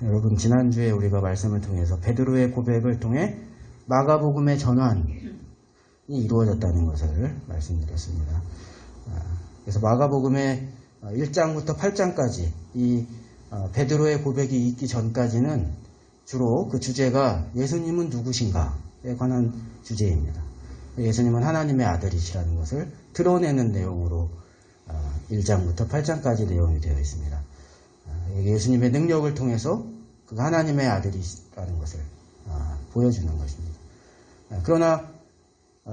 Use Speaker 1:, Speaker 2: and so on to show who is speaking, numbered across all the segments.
Speaker 1: 여러분 지난주에 우리가 말씀을 통해서 베드로의 고백을 통해 마가복음의 전환이 이루어졌다는 것을 말씀드렸습니다. 그래서 마가복음의 1장부터 8장까지 이 베드로의 고백이 있기 전까지는 주로 그 주제가 예수님은 누구신가에 관한 주제입니다. 예수님은 하나님의 아들이시라는 것을 드러내는 내용으로 1장부터 8장까지 내용이 되어 있습니다. 예수님의 능력을 통해서 그 하나님의 아들이라는 것을 보여주는 것입니다. 그러나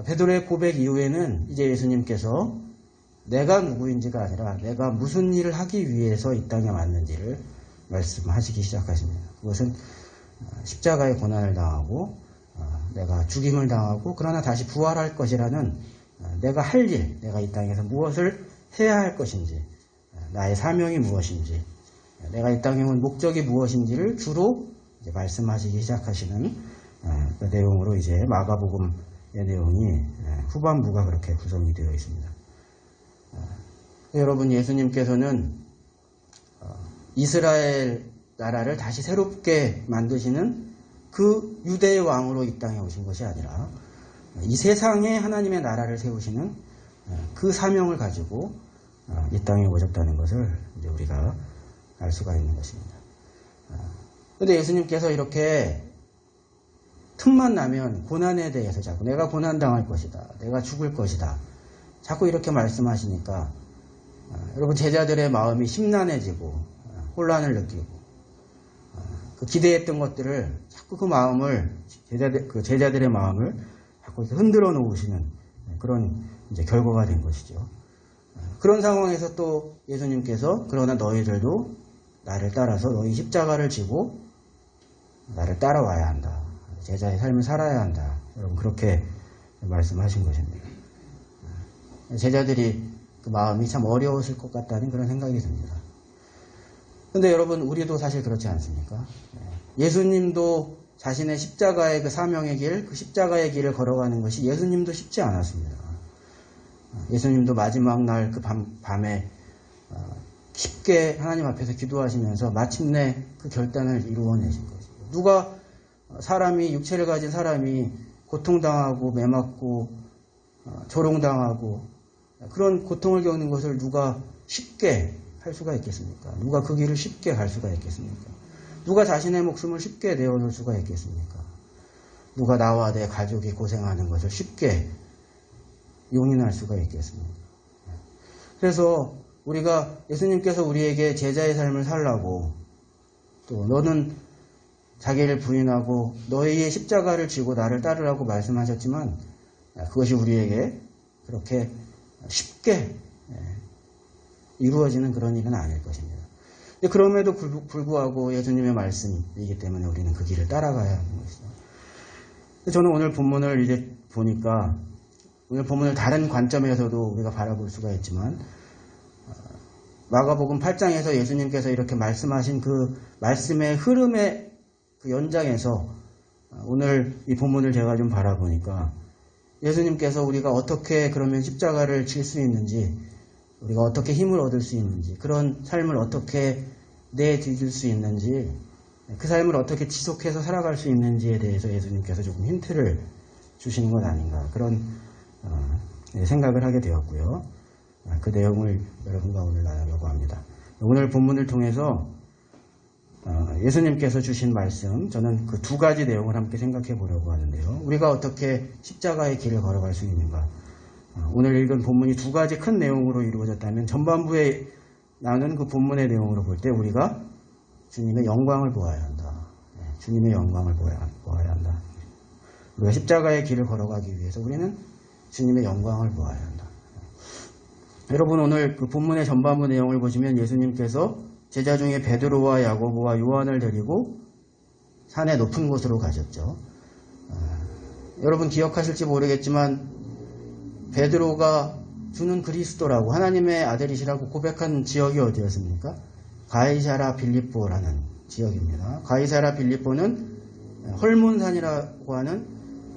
Speaker 1: 베드로의 고백 이후에는 이제 예수님께서 내가 누구인지가 아니라 내가 무슨 일을 하기 위해서 이 땅에 왔는지를 말씀하시기 시작하십니다. 그것은 십자가의 고난을 당하고 내가 죽임을 당하고 그러나 다시 부활할 것이라는 내가 할 일, 내가 이 땅에서 무엇을 해야 할 것인지, 나의 사명이 무엇인지, 내가 이 땅에 온 목적이 무엇인지를 주로 이제 말씀하시기 시작하시는 그 내용으로 이제 마가복음의 내용이 후반부가 그렇게 구성이 되어 있습니다. 여러분, 예수님께서는 이스라엘 나라를 다시 새롭게 만드시는 그 유대의 왕으로 이 땅에 오신 것이 아니라 이 세상에 하나님의 나라를 세우시는 그 사명을 가지고 이 땅에 오셨다는 것을 이제 우리가 알 수가 있는 것입니다. 그런데 예수님께서 이렇게 틈만 나면 고난에 대해서 자꾸 내가 고난당할 것이다, 내가 죽을 것이다, 자꾸 이렇게 말씀하시니까 여러분 제자들의 마음이 심란해지고 혼란을 느끼고 그 기대했던 것들을 자꾸 그 마음을 제자들의 마음을 자꾸 흔들어 놓으시는 그런 이제 결과가 된 것이죠. 그런 상황에서 또 예수님께서 그러나 너희들도 나를 따라서 너희 십자가를 지고 나를 따라와야 한다. 제자의 삶을 살아야 한다. 여러분 그렇게 말씀하신 것입니다. 제자들이 그 마음이 참 어려웠을 것 같다는 그런 생각이 듭니다. 그런데 여러분 우리도 사실 그렇지 않습니까? 예수님도 자신의 십자가의 그 사명의 길, 그 십자가의 길을 걸어가는 것이 예수님도 쉽지 않았습니다. 예수님도 마지막 날 그 밤에 쉽게 하나님 앞에서 기도하시면서 마침내 그 결단을 이루어내신 것이죠. 누가 사람이 육체를 가진 사람이 고통당하고 매맞고 조롱당하고 그런 고통을 겪는 것을 누가 쉽게 할 수가 있겠습니까? 누가 그 길을 쉽게 갈 수가 있겠습니까? 누가 자신의 목숨을 쉽게 내어놓을 수가 있겠습니까? 누가 나와 내 가족이 고생하는 것을 쉽게 용인할 수가 있겠습니까? 그래서 우리가 예수님께서 우리에게 제자의 삶을 살라고 또 너는 자기를 부인하고 너희의 십자가를 지고 나를 따르라고 말씀하셨지만 그것이 우리에게 그렇게 쉽게 이루어지는 그런 일은 아닐 것입니다. 그럼에도 불구하고 예수님의 말씀이기 때문에 우리는 그 길을 따라가야 하는 것이죠. 저는 오늘 본문을 이제 보니까 오늘 본문을 다른 관점에서도 우리가 바라볼 수가 있지만 마가복음 8장에서 예수님께서 이렇게 말씀하신 그 말씀의 흐름의 그 연장에서 오늘 이 본문을 제가 좀 바라보니까 예수님께서 우리가 어떻게 그러면 십자가를 질 수 있는지, 우리가 어떻게 힘을 얻을 수 있는지, 그런 삶을 어떻게 내디딜 수 있는지, 그 삶을 어떻게 지속해서 살아갈 수 있는지에 대해서 예수님께서 조금 힌트를 주시는 것 아닌가, 그런 생각을 하게 되었고요. 그 내용을 여러분과 오늘 나누려고 합니다. 오늘 본문을 통해서 예수님께서 주신 말씀, 저는 그 두 가지 내용을 함께 생각해 보려고 하는데요. 우리가 어떻게 십자가의 길을 걸어갈 수 있는가. 오늘 읽은 본문이 두 가지 큰 내용으로 이루어졌다면 전반부에 나눈 그 본문의 내용으로 볼 때 우리가 주님의 영광을 보아야 한다. 주님의 영광을 보아야 한다. 우리가 십자가의 길을 걸어가기 위해서 우리는 주님의 영광을 보아야 한다. 여러분 오늘 그 본문의 전반부 내용을 보시면 예수님께서 제자 중에 베드로와 야고보와 요한을 데리고 산의 높은 곳으로 가셨죠. 여러분 기억하실지 모르겠지만 베드로가 주는 그리스도라고 하나님의 아들이시라고 고백한 지역이 어디였습니까? 가이사랴 빌립보라는 지역입니다. 가이사랴 빌립보는 헐몬산이라고 하는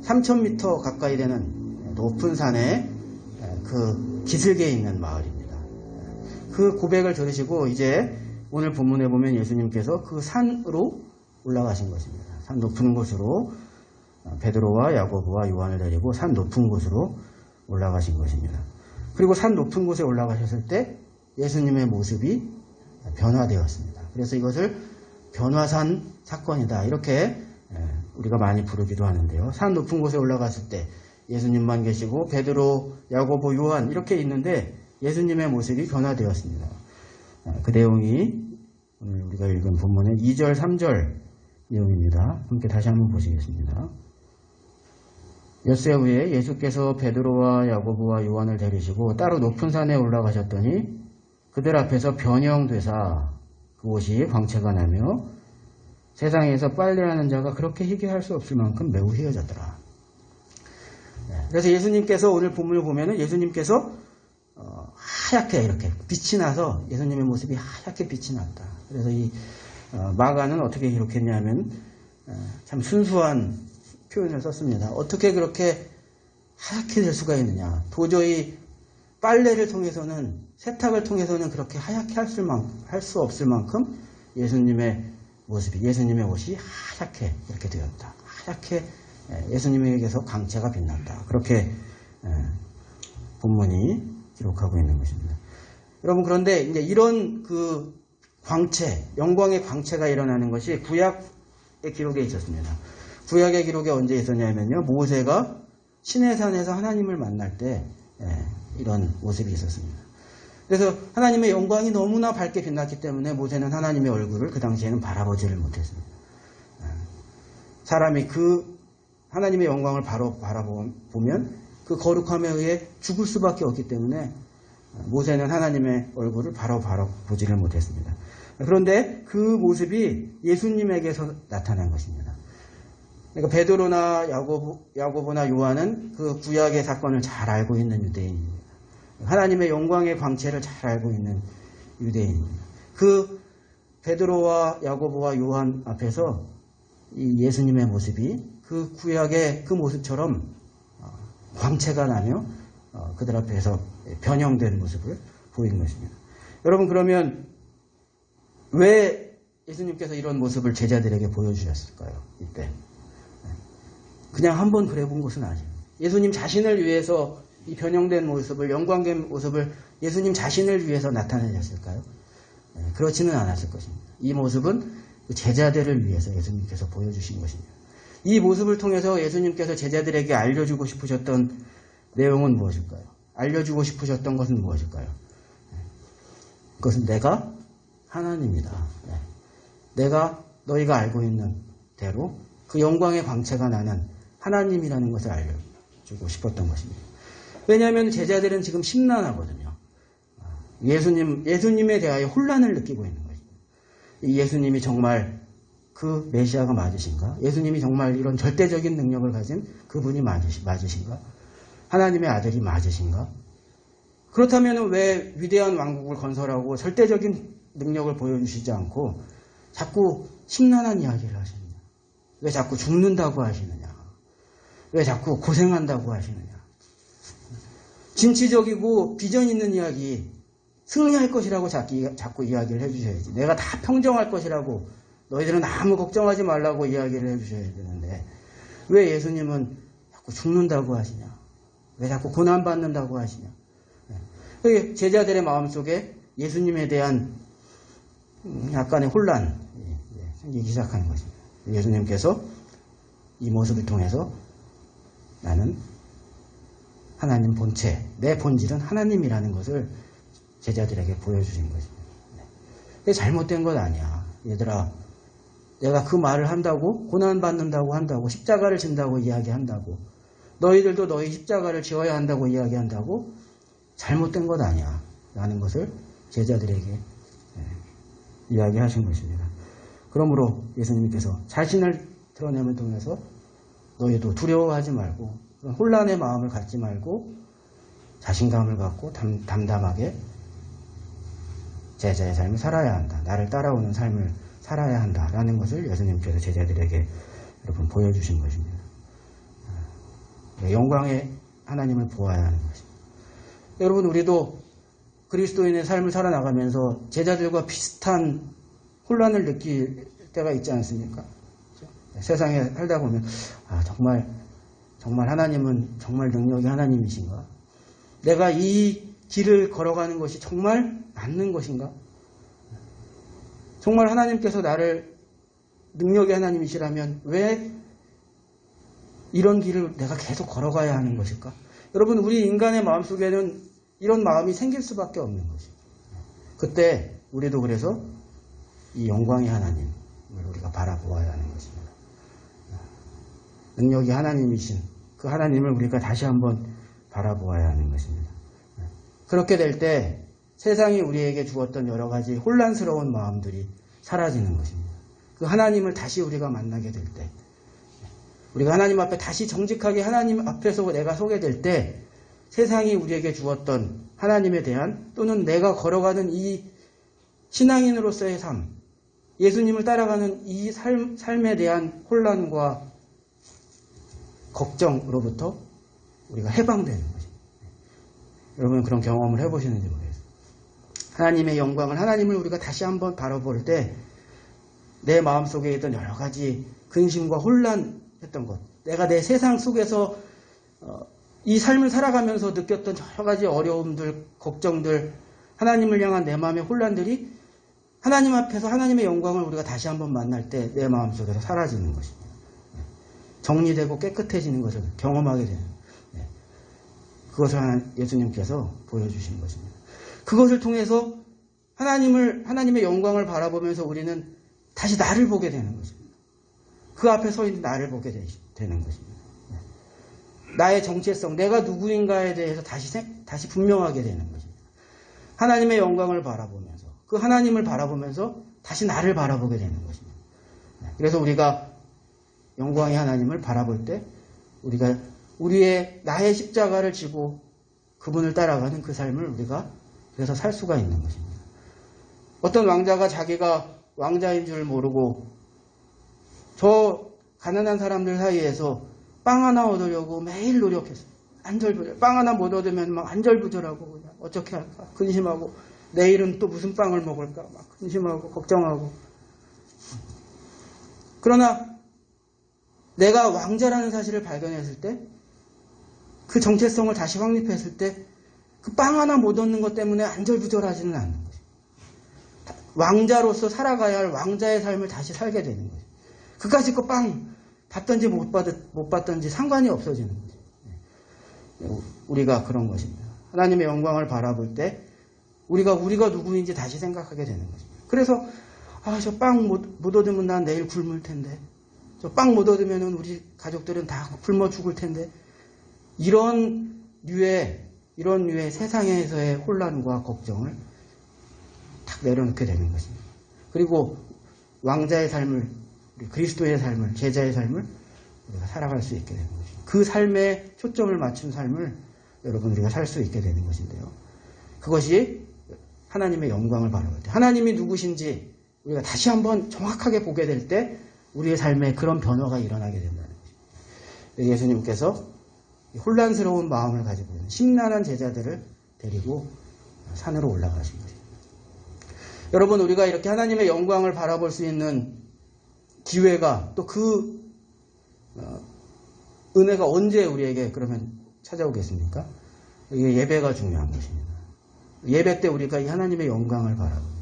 Speaker 1: 3,000m 가까이 되는 높은 산에 그 기슭에 있는 마을입니다. 그 고백을 들으시고 이제 오늘 본문에 보면 예수님께서 그 산으로 올라가신 것입니다. 산 높은 곳으로 베드로와 야고보와 요한을 데리고 산 높은 곳으로 올라가신 것입니다. 그리고 산 높은 곳에 올라가셨을 때 예수님의 모습이 변화되었습니다. 그래서 이것을 변화산 사건이다, 이렇게 우리가 많이 부르기도 하는데요. 산 높은 곳에 올라갔을 때 예수님만 계시고 베드로, 야고보, 요한 이렇게 있는데 예수님의 모습이 변화되었습니다. 그 내용이 오늘 우리가 읽은 본문의 2절, 3절 내용입니다. 함께 다시 한번 보시겠습니다. 엿새 후에 예수께서 베드로와 야고보와 요한을 데리시고 따로 높은 산에 올라가셨더니 그들 앞에서 변형되사 그 옷이 광채가 나며 세상에서 빨래하는 자가 그렇게 희게 할 수 없을 만큼 매우 희어졌더라. 그래서 예수님께서 오늘 본문을 보면은 예수님께서 하얗게 이렇게 빛이 나서 예수님의 모습이 하얗게 빛이 났다. 그래서 이 마가는 어떻게 기록했냐면 참 순수한 표현을 썼습니다. 어떻게 그렇게 하얗게 될 수가 있느냐. 도저히 빨래를 통해서는, 세탁을 통해서는 그렇게 하얗게 할 수 없을 만큼 예수님의 모습이, 예수님의 옷이 하얗게 이렇게 되었다. 하얗게 예수님에게서 광채가 빛난다. 그렇게 본문이 기록하고 있는 것입니다. 여러분, 그런데 이제 이런 그 광채, 영광의 광채가 일어나는 것이 구약의 기록에 있었습니다. 구약의 기록에 언제 있었냐면요, 모세가 시내산에서 하나님을 만날 때 이런 모습이 있었습니다. 그래서 하나님의 영광이 너무나 밝게 빛났기 때문에 모세는 하나님의 얼굴을 그 당시에는 바라보지를 못했습니다. 사람이 그 하나님의 영광을 바로 바라보면 그 거룩함에 의해 죽을 수밖에 없기 때문에 모세는 하나님의 얼굴을 바로 보지를 못했습니다. 그런데 그 모습이 예수님에게서 나타난 것입니다. 그러니까 베드로나 야고보나 요한은 그 구약의 사건을 잘 알고 있는 유대인입니다. 하나님의 영광의 광채를 잘 알고 있는 유대인입니다. 그 베드로와 야고보와 요한 앞에서 이 예수님의 모습이 그 구약의 그 모습처럼 광채가 나며 그들 앞에서 변형된 모습을 보이는 것입니다. 여러분, 그러면 왜 예수님께서 이런 모습을 제자들에게 보여주셨을까요? 이때 그냥 한번 그래 본 것은 아니에요. 예수님 자신을 위해서 이 변형된 모습을, 영광된 모습을 예수님 자신을 위해서 나타내셨을까요? 그렇지는 않았을 것입니다. 이 모습은 제자들을 위해서 예수님께서 보여주신 것입니다. 이 모습을 통해서 예수님께서 제자들에게 알려주고 싶으셨던 내용은 무엇일까요? 알려주고 싶으셨던 것은 무엇일까요? 그것은 내가 하나님이다. 내가 너희가 알고 있는 대로 그 영광의 광채가 나는 하나님이라는 것을 알려주고 싶었던 것입니다. 왜냐하면 제자들은 지금 심란하거든요. 예수님에 대하여 혼란을 느끼고 있는 것입니다. 예수님이 정말 그 메시아가 맞으신가? 예수님이 정말 이런 절대적인 능력을 가진 그분이 맞으신가? 하나님의 아들이 맞으신가? 그렇다면 왜 위대한 왕국을 건설하고 절대적인 능력을 보여주시지 않고 자꾸 심란한 이야기를 하시느냐? 왜 자꾸 죽는다고 하시느냐? 왜 자꾸 고생한다고 하시느냐? 진취적이고 비전 있는 이야기, 승리할 것이라고 자꾸 이야기를 해주셔야지. 내가 다 평정할 것이라고, 너희들은 아무 걱정하지 말라고 이야기를 해주셔야 되는데 왜 예수님은 자꾸 죽는다고 하시냐? 왜 자꾸 고난받는다고 하시냐? 제자들의 마음속에 예수님에 대한 약간의 혼란이 생기기 시작하는 것입니다. 예수님께서 이 모습을 통해서 나는 하나님 본체, 내 본질은 하나님이라는 것을 제자들에게 보여주신 것입니다. 그게 잘못된 것 아니야. 얘들아, 내가 그 말을 한다고, 고난받는다고 한다고, 십자가를 진다고 이야기한다고, 너희들도 너희 십자가를 지어야 한다고 이야기한다고 잘못된 것 아니야 라는 것을 제자들에게 이야기하신 것입니다. 그러므로 예수님께서 자신을 드러냄을 통해서 너희도 두려워하지 말고 혼란의 마음을 갖지 말고 자신감을 갖고 담담하게 제자의 삶을 살아야 한다. 나를 따라오는 삶을 살아야 한다라는 것을 예수님께서 제자들에게 여러분 보여주신 것입니다. 영광의 하나님을 보아야 하는 것입니다. 여러분, 우리도 그리스도인의 삶을 살아나가면서 제자들과 비슷한 혼란을 느낄 때가 있지 않습니까? 세상에 살다 보면 정말 하나님은 정말 능력이 하나님이신가? 내가 이 길을 걸어가는 것이 정말 맞는 것인가? 정말 하나님께서 나를 능력의 하나님이시라면 왜 이런 길을 내가 계속 걸어가야 하는 것일까? 여러분, 우리 인간의 마음속에는 이런 마음이 생길 수밖에 없는 것입니다. 그때 우리도 그래서 이 영광의 하나님을 우리가 바라보아야 하는 것입니다. 능력이 하나님이신 그 하나님을 우리가 다시 한번 바라보아야 하는 것입니다. 그렇게 될 때 세상이 우리에게 주었던 여러 가지 혼란스러운 마음들이 사라지는 것입니다. 그 하나님을 다시 우리가 만나게 될 때, 우리가 하나님 앞에 다시 정직하게 하나님 앞에서 내가 서게 될 때 세상이 우리에게 주었던 하나님에 대한 또는 내가 걸어가는 이 신앙인으로서의 삶, 예수님을 따라가는 이 삶에 대한 혼란과 걱정으로부터 우리가 해방되는 것입니다. 여러분 그런 경험을 해보시는지 모르겠어요. 하나님의 영광을, 하나님을 우리가 다시 한번 바라볼 때 내 마음속에 있던 여러 가지 근심과 혼란했던 것, 내가 내 세상 속에서 이 삶을 살아가면서 느꼈던 여러 가지 어려움들, 걱정들, 하나님을 향한 내 마음의 혼란들이 하나님 앞에서 하나님의 영광을 우리가 다시 한번 만날 때 내 마음속에서 사라지는 것입니다. 정리되고 깨끗해지는 것을 경험하게 되는, 그것을 예수님께서 보여주신 것입니다. 그것을 통해서 하나님의 영광을 바라보면서 우리는 다시 나를 보게 되는 것입니다. 그 앞에 서 있는 나를 보게 되는 것입니다. 나의 정체성, 내가 누구인가에 대해서 다시 분명하게 되는 것입니다. 하나님의 영광을 바라보면서, 그 하나님을 바라보면서 다시 나를 바라보게 되는 것입니다. 그래서 우리가 영광의 하나님을 바라볼 때 우리가 나의 십자가를 지고 그분을 따라가는 그 삶을 우리가 그래서 살 수가 있는 것입니다. 어떤 왕자가 자기가 왕자인 줄 모르고 저 가난한 사람들 사이에서 빵 하나 얻으려고 매일 노력했어요. 안절부절. 빵 하나 못 얻으면 막 안절부절하고 그냥 어떻게 할까 근심하고 내일은 또 무슨 빵을 먹을까 막 근심하고 걱정하고. 그러나 내가 왕자라는 사실을 발견했을 때, 그 정체성을 다시 확립했을 때 그 빵 하나 못 얻는 것 때문에 안절부절하지는 않는 거죠. 왕자로서 살아가야 할 왕자의 삶을 다시 살게 되는 거죠. 그까짓 거 빵 받든지 못 받든지 상관이 없어지는 거죠. 우리가 그런 것입니다. 하나님의 영광을 바라볼 때 우리가 누구인지 다시 생각하게 되는 거죠. 그래서 저 빵 못 얻으면 난 내일 굶을 텐데, 저 빵 못 얻으면 우리 가족들은 다 굶어 죽을 텐데, 이런 류의 세상에서의 혼란과 걱정을 탁 내려놓게 되는 것입니다. 그리고 왕자의 삶을, 그리스도의 삶을, 제자의 삶을 우리가 살아갈 수 있게 되는 것입니다. 그 삶에 초점을 맞춘 삶을 여러분 우리가 살 수 있게 되는 것인데요. 그것이 하나님의 영광을 바라볼 때, 하나님이 누구신지 우리가 다시 한번 정확하게 보게 될 때 우리의 삶에 그런 변화가 일어나게 된다는 것입니다. 예수님께서 혼란스러운 마음을 가지고 있는 심란한 제자들을 데리고 산으로 올라가신 것입니다. 여러분, 우리가 이렇게 하나님의 영광을 바라볼 수 있는 기회가, 또 그 은혜가 언제 우리에게 그러면 찾아오겠습니까? 이게 예배가 중요한 것입니다. 예배 때 우리가 이 하나님의 영광을 바라봅니다.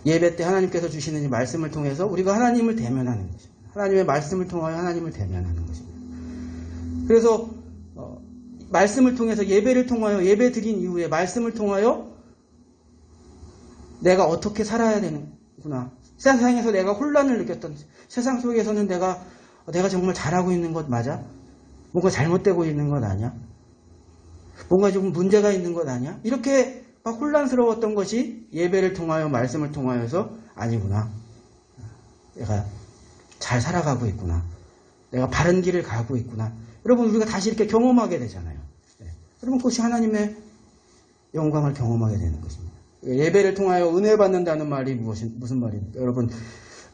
Speaker 1: 예배 때 하나님께서 주시는 이 말씀을 통해서 우리가 하나님을 대면하는 것입니다. 하나님의 말씀을 통하여 하나님을 대면하는 것입니다. 그래서 말씀을 통해서, 예배를 통하여, 예배 드린 이후에 말씀을 통하여 내가 어떻게 살아야 되는구나, 세상에서 내가 혼란을 느꼈던, 세상 속에서는 내가 정말 잘하고 있는 것 맞아? 뭔가 잘못되고 있는 것 아니야? 뭔가 조금 문제가 있는 것 아니야? 이렇게 막 혼란스러웠던 것이 예배를 통하여, 말씀을 통하여서 아니구나, 내가 잘 살아가고 있구나, 내가 바른 길을 가고 있구나. 여러분, 우리가 다시 이렇게 경험하게 되잖아요. 여러분, 그것이 하나님의 영광을 경험하게 되는 것입니다. 예배를 통하여 은혜 받는다는 말이 무슨 말입니까? 여러분,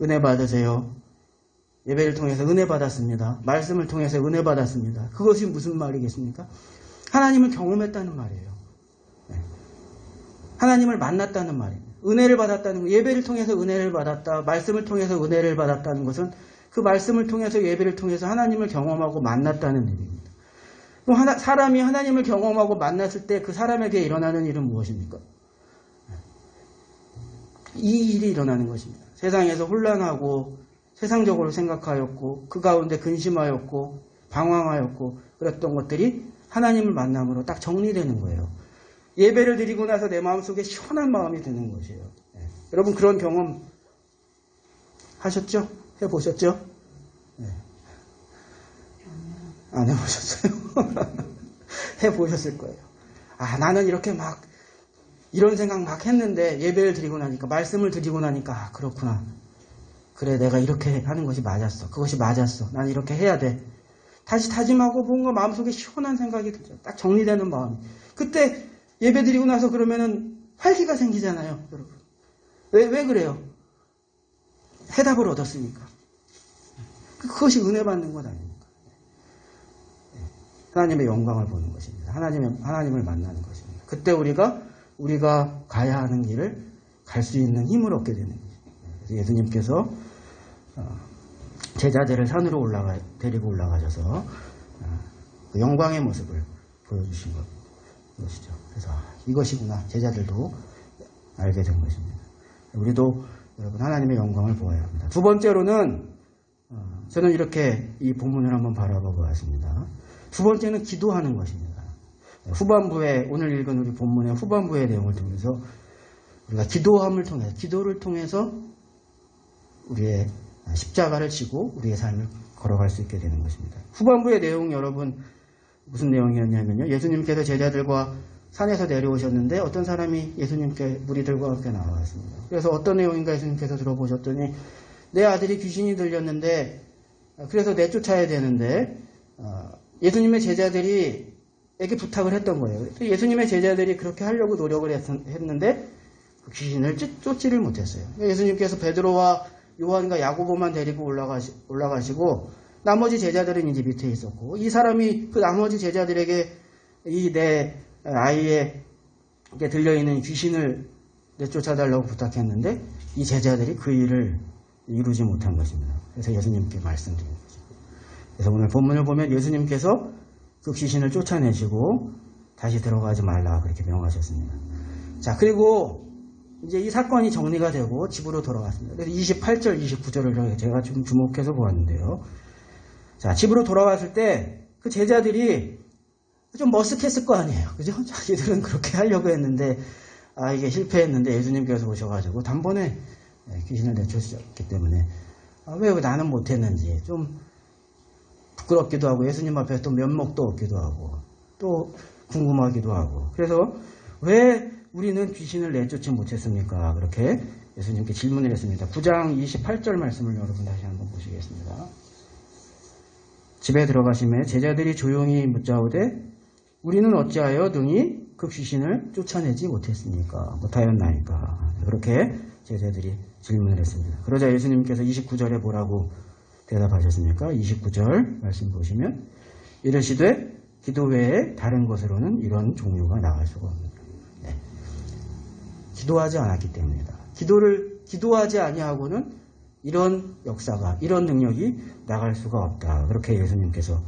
Speaker 1: 은혜 받으세요. 예배를 통해서 은혜 받았습니다. 말씀을 통해서 은혜 받았습니다. 그것이 무슨 말이겠습니까? 하나님을 경험했다는 말이에요. 하나님을 만났다는 말입니다. 은혜를 받았다는 거, 예배를 통해서 은혜를 받았다, 말씀을 통해서 은혜를 받았다는 것은 그 말씀을 통해서 예배를 통해서 하나님을 경험하고 만났다는 일입니다. 그럼 사람이 하나님을 경험하고 만났을 때 그 사람에게 일어나는 일은 무엇입니까? 이 일이 일어나는 것입니다. 세상에서 혼란하고 세상적으로 생각하였고 그 가운데 근심하였고 방황하였고 그랬던 것들이 하나님을 만남으로 딱 정리되는 거예요. 예배를 드리고 나서 내 마음속에 시원한 마음이 드는 것이에요. 네. 여러분 그런 경험 하셨죠? 해보셨죠? 네. 안 해보셨어요? 해보셨을 거예요. 아, 나는 이렇게 막 이런 생각 막 했는데 예배를 드리고 나니까 말씀을 드리고 나니까 아, 그렇구나. 그래 내가 이렇게 하는 것이 맞았어. 그것이 맞았어. 난 이렇게 해야 돼. 다시 다짐하고 뭔가 마음속에 시원한 생각이 들죠. 딱 정리되는 마음이. 그때 예배 드리고 나서 그러면은 활기가 생기잖아요. 여러분. 왜 그래요? 해답을 얻었으니까. 그것이 은혜 받는 것 아닙니까? 하나님의 영광을 보는 것입니다. 하나님을 만나는 것입니다. 그때 우리가 가야 하는 길을 갈 수 있는 힘을 얻게 되는 것입니다. 그래서 예수님께서 제자들을 산으로 데리고 올라가셔서 그 영광의 모습을 보여주신 것이죠. 그래서 이것이구나. 제자들도 알게 된 것입니다. 우리도 여러분 하나님의 영광을 보아야 합니다. 두 번째로는 저는 이렇게 이 본문을 한번 바라보고 왔습니다. 두 번째는 기도하는 것입니다. 후반부에 오늘 읽은 우리 본문의 후반부의 내용을 통해서 우리가 기도를 통해서 우리의 십자가를 지고 우리의 삶을 걸어갈 수 있게 되는 것입니다. 후반부의 내용 여러분 무슨 내용이었냐면요. 예수님께서 제자들과 산에서 내려오셨는데 어떤 사람이 예수님께 무리들과 함께 나왔습니다. 그래서 어떤 내용인가 예수님께서 들어보셨더니 내 아들이 귀신이 들렸는데 그래서 내쫓아야 되는데 예수님의 제자들이 에게 부탁을 했던 거예요. 예수님의 제자들이 그렇게 하려고 노력을 했는데 그 귀신을 쫓지를 못했어요. 예수님께서 베드로와 요한과 야고보만 데리고 올라가시고 나머지 제자들은 이제 밑에 있었고 이 사람이 그 나머지 제자들에게 이 내 아이에게 들려있는 귀신을 내쫓아달라고 부탁했는데 이 제자들이 그 일을 이루지 못한 것입니다. 그래서 예수님께 말씀드린 거죠. 그래서 오늘 본문을 보면 예수님께서 그 귀신을 쫓아내시고 다시 들어가지 말라 그렇게 명하셨습니다. 자, 그리고 이제 이 사건이 정리가 되고 집으로 돌아갔습니다. 그래서 28절, 29절을 제가 좀 주목해서 보았는데요. 자, 집으로 돌아왔을 때 그 제자들이 좀 머쓱했을 거 아니에요. 그죠? 자기들은 그렇게 하려고 했는데, 이게 실패했는데 예수님께서 오셔가지고 단번에 귀신을 내쫓으셨기 때문에, 왜 나는 못했는지 좀 부끄럽기도 하고 예수님 앞에 또 면목도 없기도 하고 또 궁금하기도 하고 그래서 왜 우리는 귀신을 내쫓지 못했습니까? 그렇게 예수님께 질문을 했습니다. 9장 28절 말씀을 여러분 다시 한번 보시겠습니다. 집에 들어가심에 제자들이 조용히 묻자오되 우리는 어찌하여 능히 그 귀신을 쫓아내지 못하였나이까. 그렇게 제자들이 질문을 했습니다. 그러자 예수님께서 29절에 뭐라고 대답하셨습니까? 29절 말씀 보시면 이르시되 기도 외에 다른 것으로는 이런 종류가 나갈 수가 없습니다. 네. 기도하지 않았기 때문이다. 기도하지 아니하고는 이런 역사가 이런 능력이 나갈 수가 없다. 그렇게 예수님께서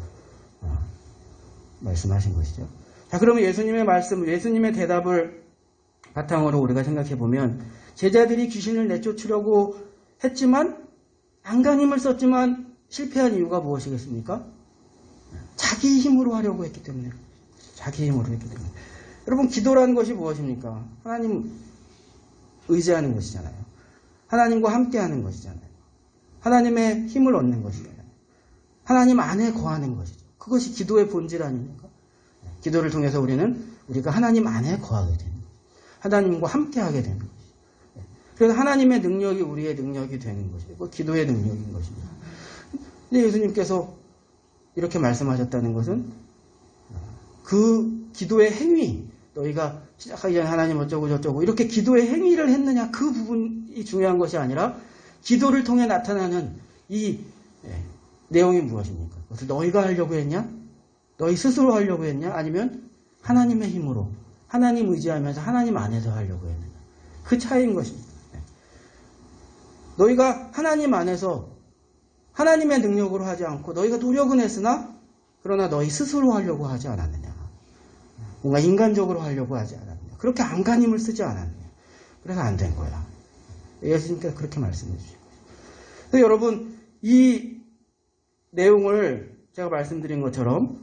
Speaker 1: 말씀하신 것이죠. 자, 그러면 예수님의 말씀, 예수님의 대답을 바탕으로 우리가 생각해 보면 제자들이 귀신을 내쫓으려고 했지만 안간힘을 썼지만 실패한 이유가 무엇이겠습니까? 자기 힘으로 하려고 했기 때문에. 자기 힘으로 했기 때문에. 여러분, 기도라는 것이 무엇입니까? 하나님 의지하는 것이잖아요. 하나님과 함께하는 것이잖아요. 하나님의 힘을 얻는 것이잖아요. 하나님 안에 거하는 것이죠. 그것이 기도의 본질 아닙니까? 기도를 통해서 우리가 하나님 안에 거하게 되는 거예요. 하나님과 함께하게 되는 거예요. 그래서 하나님의 능력이 우리의 능력이 되는 것이고 기도의 능력인 것입니다. 근데 예수님께서 이렇게 말씀하셨다는 것은 그 기도의 행위, 너희가 시작하기 전에 하나님 어쩌고 저쩌고 이렇게 기도의 행위를 했느냐 그 부분이 중요한 것이 아니라 기도를 통해 나타나는 이 내용이 무엇입니까? 그것을 너희가 하려고 했냐? 너희 스스로 하려고 했냐? 아니면 하나님의 힘으로 하나님 의지하면서 하나님 안에서 하려고 했느냐. 그 차이인 것입니다. 너희가 하나님 안에서 하나님의 능력으로 하지 않고 너희가 노력은 했으나 그러나 너희 스스로 하려고 하지 않았느냐. 뭔가 인간적으로 하려고 하지 않았느냐. 그렇게 안간힘을 쓰지 않았느냐. 그래서 안 된 거야. 예수님께서 그렇게 말씀해 주시고. 그래서 여러분 이 내용을 제가 말씀드린 것처럼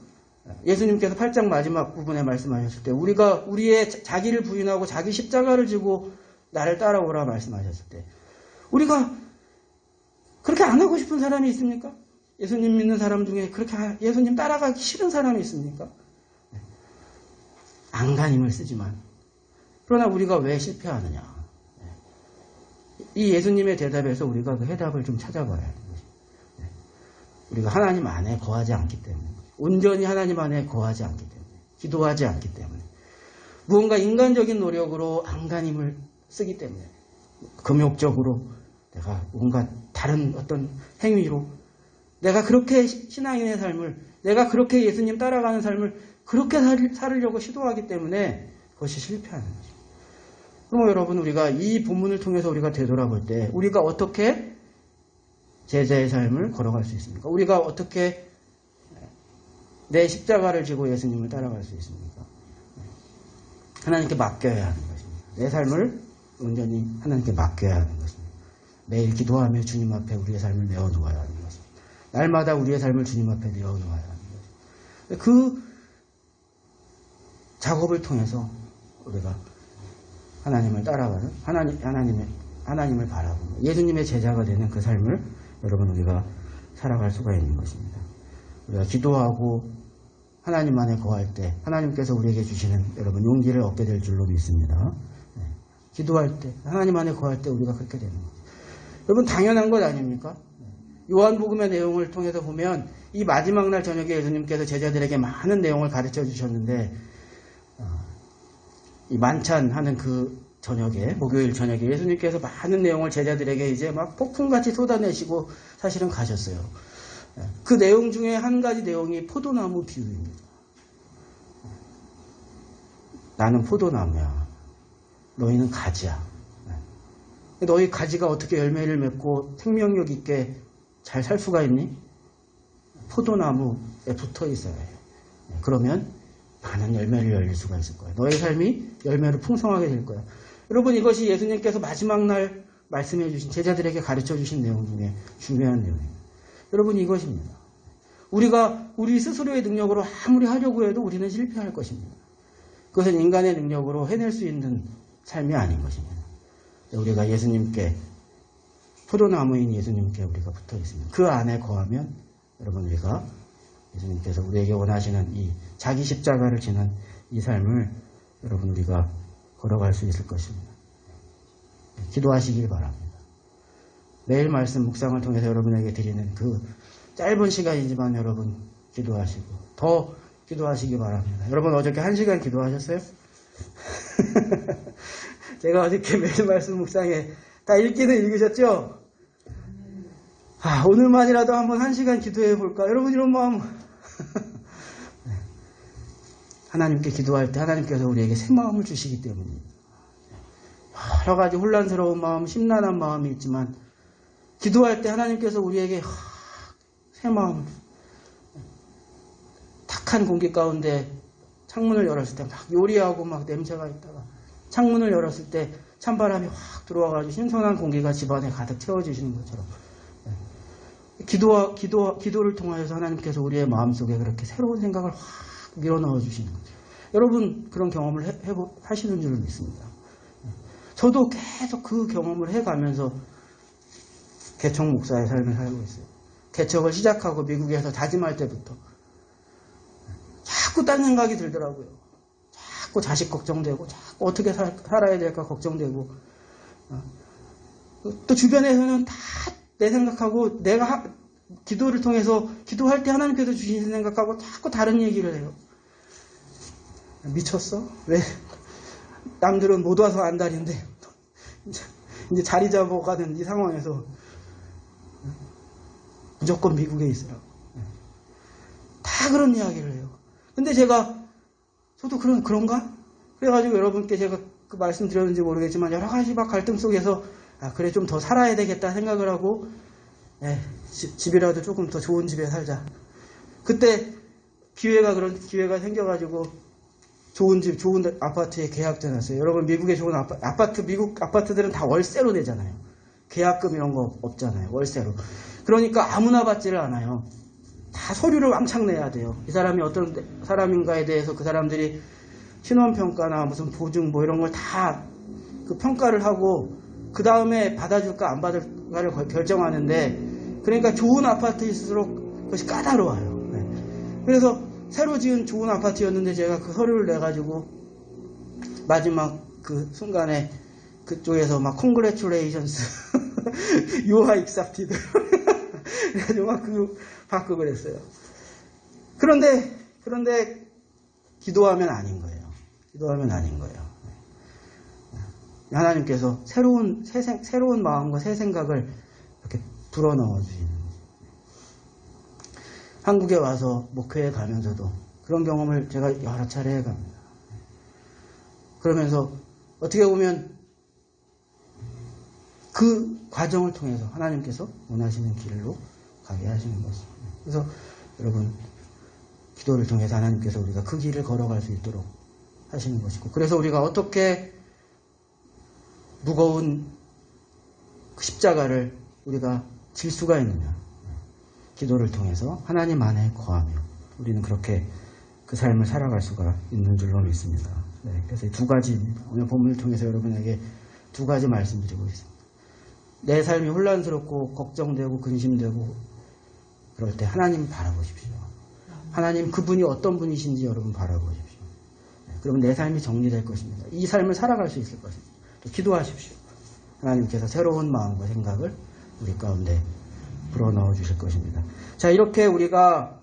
Speaker 1: 예수님께서 8장 마지막 부분에 말씀하셨을 때 우리가 우리의 자기를 부인하고 자기 십자가를 지고 나를 따라오라 말씀하셨을 때 우리가 그렇게 안 하고 싶은 사람이 있습니까? 예수님 믿는 사람 중에 그렇게 예수님 따라가기 싫은 사람이 있습니까? 안간힘을 쓰지만 그러나 우리가 왜 실패하느냐? 이 예수님의 대답에서 우리가 그 해답을 좀 찾아봐야 합니다. 우리가 하나님 안에 거하지 않기 때문에 온전히 하나님 안에 거하지 않기 때문에 기도하지 않기 때문에 무언가 인간적인 노력으로 안간힘을 쓰기 때문에 금욕적으로 내가 뭔가 다른 어떤 행위로 내가 그렇게 신앙인의 삶을 내가 그렇게 예수님 따라가는 삶을 그렇게 살으려고 시도하기 때문에 그것이 실패하는 거죠. 그럼 여러분 우리가 이 본문을 통해서 우리가 되돌아볼 때 우리가 어떻게 제자의 삶을 걸어갈 수 있습니까? 우리가 어떻게 내 십자가를 지고 예수님을 따라갈 수 있습니까? 하나님께 맡겨야 하는 것입니다. 내 삶을 온전히 하나님께 맡겨야 하는 것입니다. 매일 기도하며 주님 앞에 우리의 삶을 내어놓아야 하는 것입니다. 날마다 우리의 삶을 주님 앞에 내어놓아야 하는 것입니다. 그 작업을 통해서 우리가 하나님을 따라가는 하나님을 바라보는 예수님의 제자가 되는 그 삶을 여러분 우리가 살아갈 수가 있는 것입니다. 우리가 기도하고 하나님 안에 거할 때 하나님께서 우리에게 주시는 여러분 용기를 얻게 될 줄로 믿습니다. 기도할 때 하나님 안에 거할 때 우리가 그렇게 되는 거죠. 여러분 당연한 것 아닙니까? 요한복음의 내용을 통해서 보면 이 마지막 날 저녁에 예수님께서 제자들에게 많은 내용을 가르쳐 주셨는데 이 만찬하는 그 저녁에 목요일 저녁에 예수님께서 많은 내용을 제자들에게 이제 막 폭풍같이 쏟아내시고 사실은 가셨어요. 그 내용 중에 한 가지 내용이 포도나무 비유입니다. 나는 포도나무야. 너희는 가지야. 너희 가지가 어떻게 열매를 맺고 생명력 있게 잘 살 수가 있니? 포도나무에 붙어 있어야 해. 그러면 많은 열매를 열릴 수가 있을 거야. 너의 삶이 열매로 풍성하게 될 거야. 여러분 이것이 예수님께서 마지막 날 말씀해 주신 제자들에게 가르쳐 주신 내용 중에 중요한 내용입니다. 여러분 이것입니다. 우리가 우리 스스로의 능력으로 아무리 하려고 해도 우리는 실패할 것입니다. 그것은 인간의 능력으로 해낼 수 있는 삶이 아닌 것입니다. 우리가 예수님께 포도나무인 예수님께 우리가 붙어 있습니다. 그 안에 거하면 여러분 우리가 예수님께서 우리에게 원하시는 이 자기 십자가를 지는 이 삶을 여러분 우리가 걸어갈 수 있을 것입니다. 기도하시길 바랍니다. 매일 말씀 묵상을 통해서 여러분에게 드리는 그 짧은 시간이지만 여러분 기도하시고 더 기도하시기 바랍니다. 여러분 어저께 1시간 기도하셨어요? 제가 어저께 매일 말씀 묵상에 다 읽기는 읽으셨죠? 오늘만이라도 한번 1시간 기도해 볼까? 여러분 이런 마음 하나님께 기도할 때 하나님께서 우리에게 새 마음을 주시기 때문입니다. 여러 가지 혼란스러운 마음, 심란한 마음이 있지만 기도할 때 하나님께서 우리에게 새 마음을 탁한 공기 가운데 창문을 열었을 때 막 요리하고 막 냄새가 있다가 창문을 열었을 때 찬바람이 확 들어와가지고 신선한 공기가 집안에 가득 채워지시는 것처럼 기도를 통하여서 하나님께서 우리의 마음속에 그렇게 새로운 생각을 확 밀어넣어 주시는 거죠. 여러분 그런 경험을 하시는 줄 믿습니다. 저도 계속 그 경험을 해가면서 개척 목사의 삶을 살고 있어요. 개척을 시작하고 미국에서 다짐할 때부터 자꾸 딴 생각이 들더라고요. 자꾸 자식 걱정되고 자꾸 어떻게 살아야 될까 걱정되고 또 주변에서는 다 내 생각하고 내가 기도를 통해서 기도할 때 하나님께서 주시는 생각하고 자꾸 다른 얘기를 해요. 미쳤어? 왜? 남들은 못 와서 안달인데 이제 자리 잡아가는 이 상황에서 무조건 미국에 있으라고 다 그런 이야기를 해요. 근데 저도 그런가? 그래가지고 여러분께 제가 그 말씀드렸는지 모르겠지만 여러 가지 막 갈등 속에서 그래 좀 더 살아야 되겠다 생각을 하고 집이라도 조금 더 좋은 집에 살자. 그때 그런 기회가 생겨가지고 좋은 집, 좋은 아파트에 계약자 났어요. 여러분 미국의 좋은 아파트, 미국 아파트들은 다 월세로 내잖아요. 계약금 이런 거 없잖아요. 월세로. 그러니까 아무나 받지를 않아요. 다 서류를 왕창 내야 돼요. 이 사람이 어떤 사람인가에 대해서 그 사람들이 신원평가나 무슨 보증 뭐 이런 걸 다 그 평가를 하고 그 다음에 받아줄까 안 받을까를 결정하는데 그러니까 좋은 아파트일수록 그것이 까다로워요. 그래서 새로 지은 좋은 아파트였는데 제가 그 서류를 내가지고 마지막 그 순간에 그쪽에서 막 congratulations you are accepted 그래가지고 막 받고 그랬어요. 그런데 기도하면 아닌 거예요. 기도하면 아닌 거예요. 하나님께서 새로운 마음과 새 생각을 이렇게 불어넣어 주시는 거예요. 한국에 와서 목회에 가면서도 그런 경험을 제가 여러 차례 해갑니다. 그러면서 어떻게 보면 그 과정을 통해서 하나님께서 원하시는 길로 가게 하시는 것입니다. 그래서 여러분 기도를 통해서 하나님께서 우리가 그 길을 걸어갈 수 있도록 하시는 것이고 그래서 우리가 어떻게 무거운 그 십자가를 우리가 질 수가 있느냐. 기도를 통해서 하나님 안에 거하며 우리는 그렇게 그 삶을 살아갈 수가 있는 줄로 믿습니다. 그래서 두 가지입니다. 오늘 본문을 통해서 여러분에게 두 가지 말씀드리고 있습니다. 내 삶이 혼란스럽고 걱정되고 근심되고 그럴 때 하나님 바라보십시오. 하나님 그분이 어떤 분이신지 여러분 바라보십시오. 그러면 내 삶이 정리될 것입니다. 이 삶을 살아갈 수 있을 것입니다. 또 기도하십시오. 하나님께서 새로운 마음과 생각을 우리 가운데 불어넣어 주실 것입니다. 자, 이렇게 우리가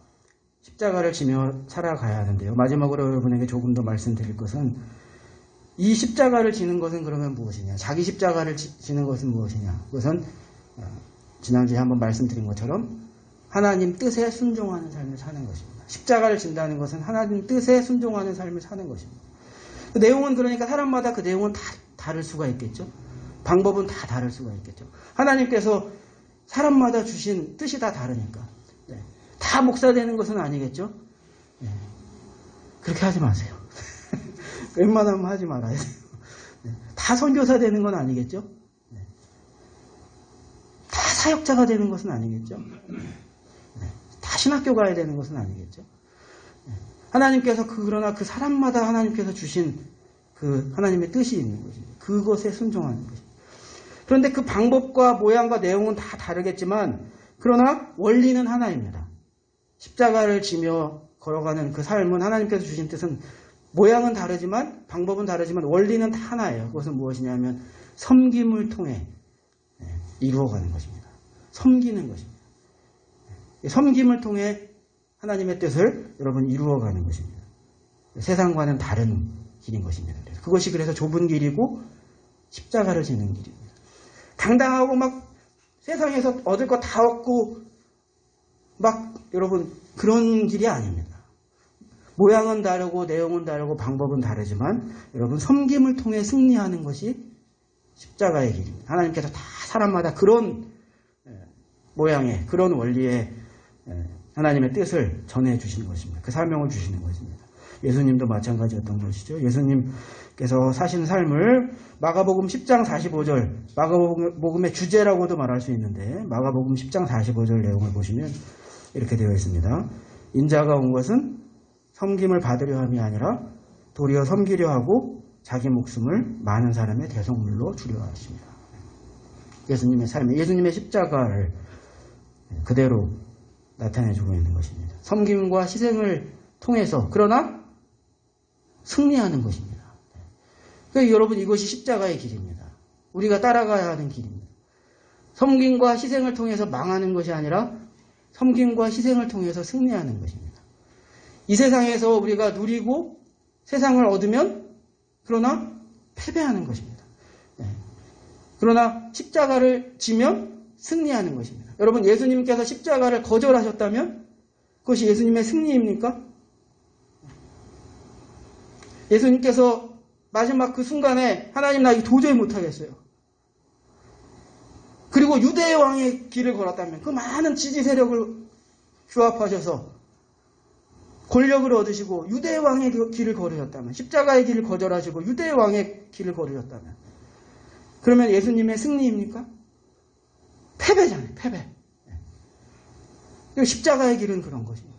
Speaker 1: 십자가를 지며 살아가야 하는데요. 마지막으로 여러분에게 조금 더 말씀드릴 것은 이 십자가를 지는 것은 그러면 무엇이냐? 자기 십자가를 지는 것은 무엇이냐? 그것은 지난주에 한번 말씀드린 것처럼 하나님 뜻에 순종하는 삶을 사는 것입니다. 십자가를 진다는 것은 하나님 뜻에 순종하는 삶을 사는 것입니다. 그 내용은 그러니까 사람마다 그 내용은 다 다를 수가 있겠죠. 방법은 다 다를 수가 있겠죠. 하나님께서 사람마다 주신 뜻이 다 다르니까. 다 목사 되는 것은 아니겠죠. 그렇게 하지 마세요. 웬만하면 하지 말아야 돼요. 다 선교사 되는 건 아니겠죠. 다 사역자가 되는 것은 아니겠죠. 다 신학교 가야 되는 것은 아니겠죠. 하나님께서 그러나 그 사람마다 하나님께서 주신 그 하나님의 뜻이 있는 것입니다. 그것에 순종하는 것입니다. 그런데 그 방법과 모양과 내용은 다 다르겠지만 그러나 원리는 하나입니다. 십자가를 지며 걸어가는 그 삶은 하나님께서 주신 뜻은 모양은 다르지만 방법은 다르지만 원리는 다 하나예요. 그것은 무엇이냐면 섬김을 통해 이루어가는 것입니다. 섬기는 것입니다. 섬김을 통해 하나님의 뜻을 여러분 이루어가는 것입니다. 세상과는 다른 길인 것입니다. 그것이 그래서 좁은 길이고 십자가를 지는 길입니다. 당당하고 막 세상에서 얻을 거 다 얻고 막 여러분 그런 길이 아닙니다. 모양은 다르고 내용은 다르고 방법은 다르지만 여러분 섬김을 통해 승리하는 것이 십자가의 길입니다. 하나님께서 다 사람마다 그런 모양의 그런 원리의 하나님의 뜻을 전해주시는 것입니다. 그 사명을 주시는 것입니다. 예수님도 마찬가지였던 것이죠. 예수님께서 사신 삶을 마가복음 10장 45절 마가복음의 주제라고도 말할 수 있는데 마가복음 10장 45절 내용을 보시면 이렇게 되어 있습니다. 인자가 온 것은 섬김을 받으려 함이 아니라 도리어 섬기려 하고 자기 목숨을 많은 사람의 대속물로 주려 하십니다. 예수님의 삶, 예수님의 십자가를 그대로 나타내주고 있는 것입니다. 섬김과 희생을 통해서 그러나 승리하는 것입니다. 그러니까 여러분 이것이 십자가의 길입니다. 우리가 따라가야 하는 길입니다. 섬김과 희생을 통해서 망하는 것이 아니라 섬김과 희생을 통해서 승리하는 것입니다. 이 세상에서 우리가 누리고 세상을 얻으면 그러나 패배하는 것입니다. 그러나 십자가를 지면 승리하는 것입니다. 여러분 예수님께서 십자가를 거절하셨다면 그것이 예수님의 승리입니까? 예수님께서 마지막 그 순간에 하나님 나 이거 도저히 못하겠어요. 그리고 유대의 왕의 길을 걸었다면 그 많은 지지 세력을 규합하셔서 권력을 얻으시고 유대의 왕의 길을 걸으셨다면, 십자가의 길을 거절하시고 유대의 왕의 길을 걸으셨다면, 그러면 예수님의 승리입니까? 패배잖아요. 패배. 십자가의 길은 그런 것입니다.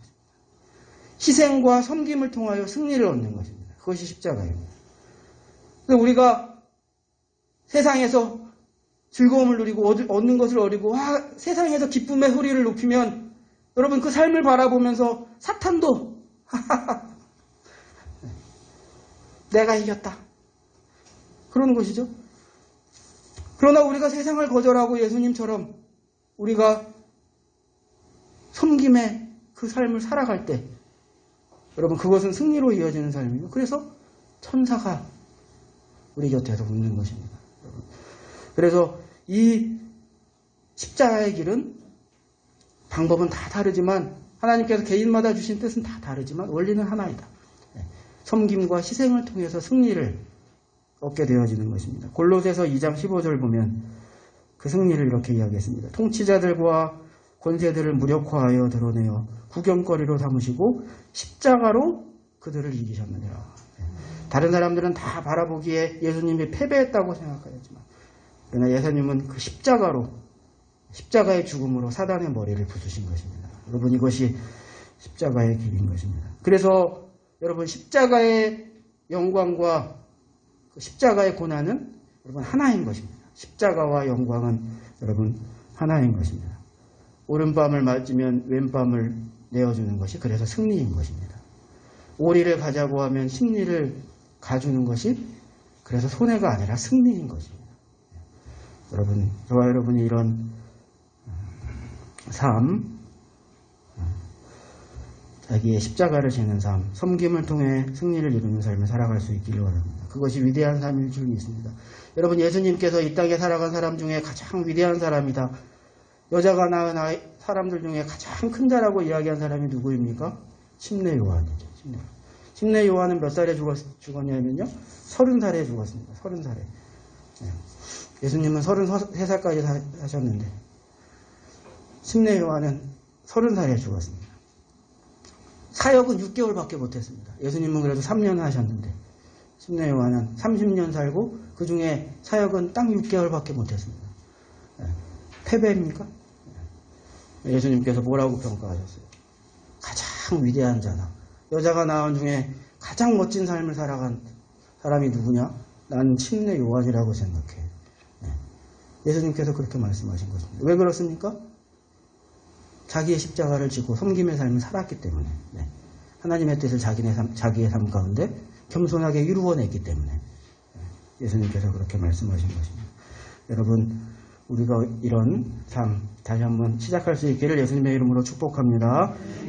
Speaker 1: 희생과 섬김을 통하여 승리를 얻는 것입니다. 그것이 십자가입니다. 우리가 세상에서 즐거움을 누리고 얻는 것을 얻고 세상에서 기쁨의 소리를 높이면 여러분 그 삶을 바라보면서 사탄도 내가 이겼다 그러는 것이죠. 그러나 우리가 세상을 거절하고 예수님처럼 우리가 섬김의 그 삶을 살아갈 때 여러분 그것은 승리로 이어지는 삶이에요. 그래서 천사가 우리 곁에서 웃는 것입니다. 그래서 이 십자가의 길은 방법은 다 다르지만 하나님께서 개인마다 주신 뜻은 다 다르지만 원리는 하나이다. 섬김과 희생을 통해서 승리를 얻게 되어지는 것입니다. 골로새서 2장 15절 보면 그 승리를 이렇게 이야기했습니다. 통치자들과 권세들을 무력화하여 드러내어 구경거리로 삼으시고 십자가로 그들을 이기셨느니라. 다른 사람들은 다 바라보기에 예수님이 패배했다고 생각하였지만 그러나 예수님은 그 십자가의 죽음으로 사단의 머리를 부수신 것입니다. 여러분 이것이 십자가의 길인 것입니다. 그래서 여러분 십자가의 영광과 그 십자가의 고난은 여러분 하나인 것입니다. 십자가와 영광은 여러분 하나인 것입니다. 오른밤을 맞으면 왼밤을 내어주는 것이 그래서 승리인 것입니다. 오리를 가자고 하면 승리를 가주는 것이 그래서 손해가 아니라 승리인 것입니다. 여러분, 저와 여러분이 이런 삶, 자기의 십자가를 지는 삶, 섬김을 통해 승리를 이루는 삶을 살아갈 수 있기를 원합니다. 그것이 위대한 삶일 줄 믿습니다. 여러분, 예수님께서 이 땅에 살아간 사람 중에 가장 위대한 사람이다. 여자가 낳은 사람들 중에 가장 큰 자라고 이야기한 사람이 누구입니까? 침례 요한이죠. 침례 요한은 몇 살에 죽었냐면요. 30살에 죽었습니다. 30살에. 예수님은 33살까지 사셨는데 침례 요한은 30살에 죽었습니다. 사역은 6개월밖에 못했습니다. 예수님은 그래도 3년 하셨는데 침례 요한은 30년 살고 그 중에 사역은 딱 6개월밖에 못했습니다. 패배입니까? 예수님께서 뭐라고 평가하셨어요? 가장 위대한 자다. 여자가 낳은 중에 가장 멋진 삶을 살아간 사람이 누구냐? 나는 침례 요한이라고 생각해. 예수님께서 그렇게 말씀하신 것입니다. 왜 그렇습니까? 자기의 십자가를 지고 섬김의 삶을 살았기 때문에 하나님의 뜻을 자기의 삶 가운데 겸손하게 이루어냈기 때문에 예수님께서 그렇게 말씀하신 것입니다. 여러분 우리가 이런 삶 다시 한번 시작할 수 있기를 예수님의 이름으로 축복합니다.